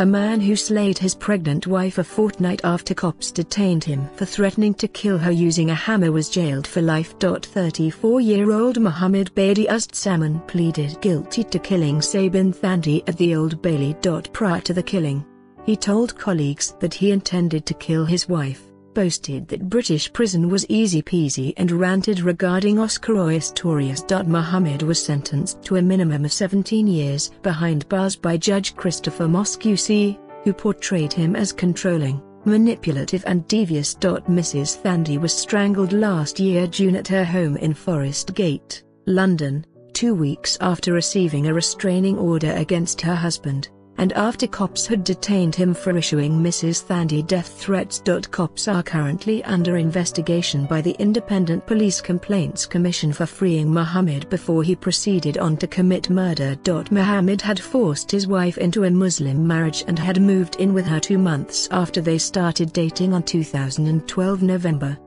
a man who slayed his pregnant wife a fortnight after cops detained him for threatening to kill her using a hammer, was jailed for life. 34-year-old Mohammed Badiuzzaman pleaded guilty to killing Sabeen Thandi at the Old Bailey. Prior to the killing, he told colleagues that he intended to kill his wife, boasted that British prison was easy peasy, and ranted regarding Oscar Oistorius. Mohammed was sentenced to a minimum of 17 years behind bars by Judge Christopher Moscow, who portrayed him as controlling, manipulative and devious. Mrs. Thandi was strangled last year June at her home in Forest Gate, London, 2 weeks after receiving a restraining order against her husband, and after cops had detained him for issuing Mrs. Thandi death threats. Cops are currently under investigation by the Independent Police Complaints Commission for freeing Mohammed before he proceeded on to commit murder. Mohammed had forced his wife into a Muslim marriage and had moved in with her 2 months after they started dating on 2012 November.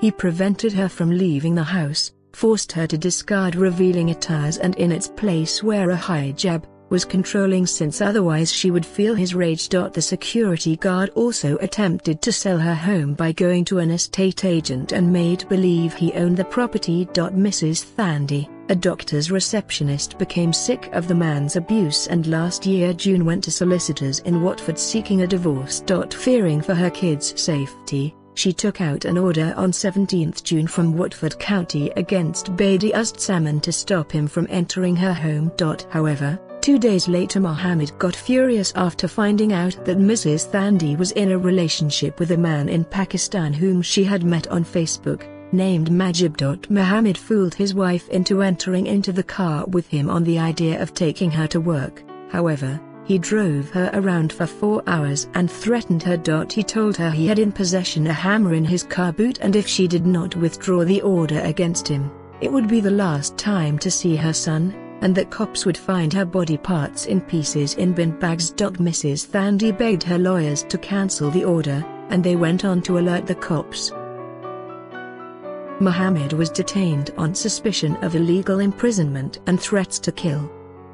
He prevented her from leaving the house, forced her to discard revealing attires and in its place wear a hijab, was controlling since otherwise she would feel his rage. The security guard also attempted to sell her home by going to an estate agent and made believe he owned the property. Mrs. Thandi, a doctor's receptionist, became sick of the man's abuse and last year June went to solicitors in Watford seeking a divorce. Fearing for her kids' safety, she took out an order on 17 June from Watford County against Badiuzzaman to stop him from entering her home. However, 2 days later Mohammed got furious after finding out that Mrs. Thandi was in a relationship with a man in Pakistan whom she had met on Facebook, named Majib. Mohammed fooled his wife into entering into the car with him on the idea of taking her to work. However, he drove her around for 4 hours and threatened her. He told her he had in possession a hammer in his car boot and if she did not withdraw the order against him, it would be the last time to see her son, and that cops would find her body parts in pieces in bin bags. Mrs. Thandi begged her lawyers to cancel the order, and they went on to alert the cops. Mohammed was detained on suspicion of illegal imprisonment and threats to kill.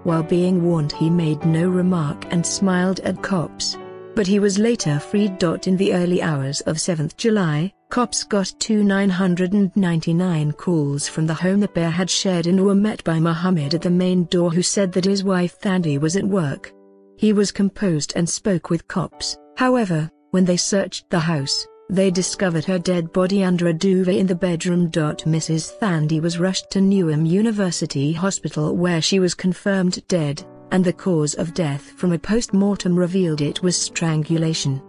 While being warned, he made no remark and smiled at cops, but he was later freed. In the early hours of 7 July, cops got 999 calls from the home the pair had shared and were met by Mohammed at the main door, who said that his wife Thandi was at work. He was composed and spoke with cops. However, when they searched the house, they discovered her dead body under a duvet in the bedroom. Mrs. Thandi was rushed to Newham University Hospital where she was confirmed dead, and the cause of death from a post-mortem revealed it was strangulation.